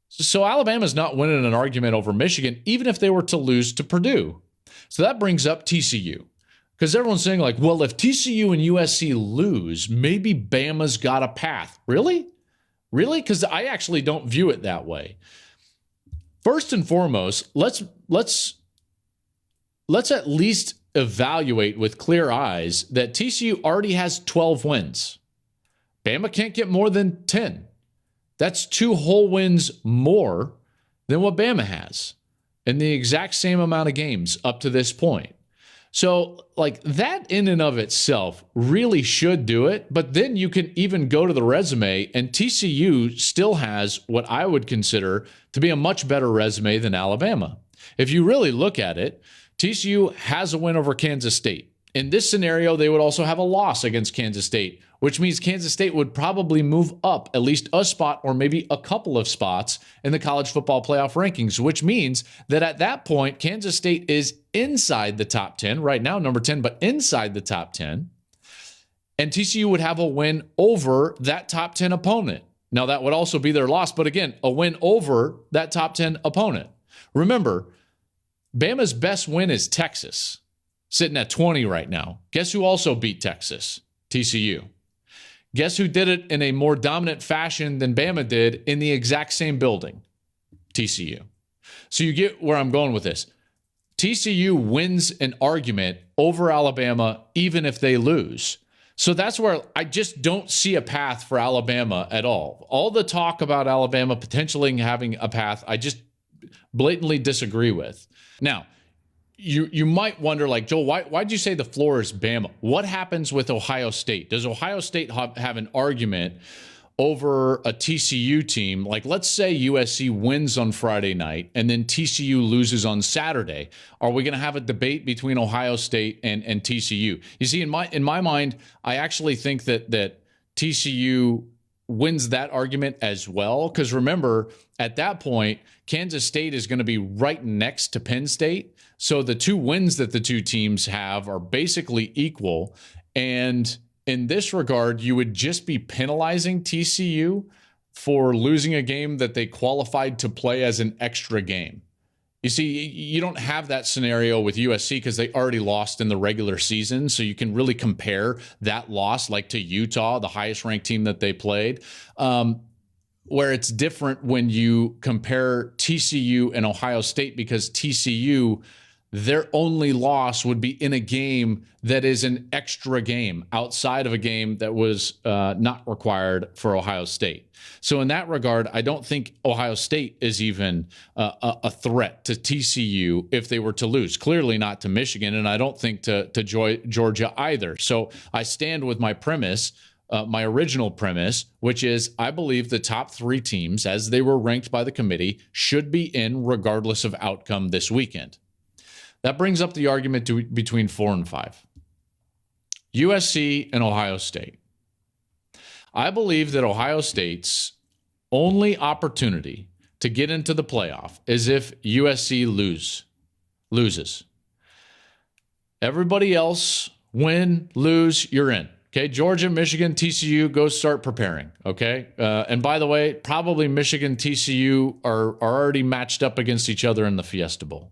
So Alabama's not winning an argument over Michigan, even if they were to lose to Purdue. So that brings up TCU. Because everyone's saying like, well, if TCU and USC lose, maybe Bama's got a path. Really? Really? Because I actually don't view it that way. First and foremost, let's at least evaluate with clear eyes that TCU already has 12 wins. Bama can't get more than 10. That's 2 whole wins more than what Bama has in the exact same amount of games up to this point. So, like, that in and of itself really should do it. But then you can even go to the resume, and TCU still has what I would consider to be a much better resume than Alabama. If you really look at it, TCU has a win over Kansas State. In this scenario, they would also have a loss against Kansas State, which means Kansas State would probably move up at least a spot or maybe a couple of spots in the college football playoff rankings, which means that at that point, Kansas State is inside the top 10, right now number 10, but inside the top 10. And TCU would have a win over that top 10 opponent. Now, that would also be their loss, but again, a win over that top 10 opponent. Remember, Bama's best win is Texas, sitting at 20 right now. Guess who also beat Texas? TCU. Guess who did it in a more dominant fashion than Bama did in the exact same building? TCU. So you get where I'm going with this. TCU wins an argument over Alabama even if they lose. So that's where I just don't see a path for Alabama at all. All the talk about Alabama potentially having a path, I just blatantly disagree with. Now, you might wonder, like, Joel, why'd you say the floor is Bama? What happens with Ohio State? Does Ohio State have an argument over a TCU team? Like, let's say USC wins on Friday night and then TCU loses on Saturday. Are we going to have a debate between Ohio State and TCU? You see, in my mind, I actually think that TCU wins that argument as well. Because remember, at that point, Kansas State is going to be right next to Penn State. So the 2 wins that the 2 teams have are basically equal. And in this regard, you would just be penalizing TCU for losing a game that they qualified to play as an extra game. You see, you don't have that scenario with USC because they already lost in the regular season. So you can really compare that loss like to Utah, the highest ranked team that they played. Where it's different when you compare TCU and Ohio State, because TCU, their only loss would be in a game that is an extra game outside of a game that was not required for Ohio State. So in that regard, I don't think Ohio State is even a threat to TCU if they were to lose. Clearly not to Michigan, and I don't think to Georgia either. So I stand with my premise, my original premise, which is I believe the top 3 teams, as they were ranked by the committee, should be in regardless of outcome this weekend. That brings up the argument between 4 and 5. USC and Ohio State. I believe that Ohio State's only opportunity to get into the playoff is if USC loses. Everybody else, win, lose, you're in. Okay, Georgia, Michigan, TCU, go start preparing. Okay, and by the way, probably Michigan, TCU are already matched up against each other in the Fiesta Bowl.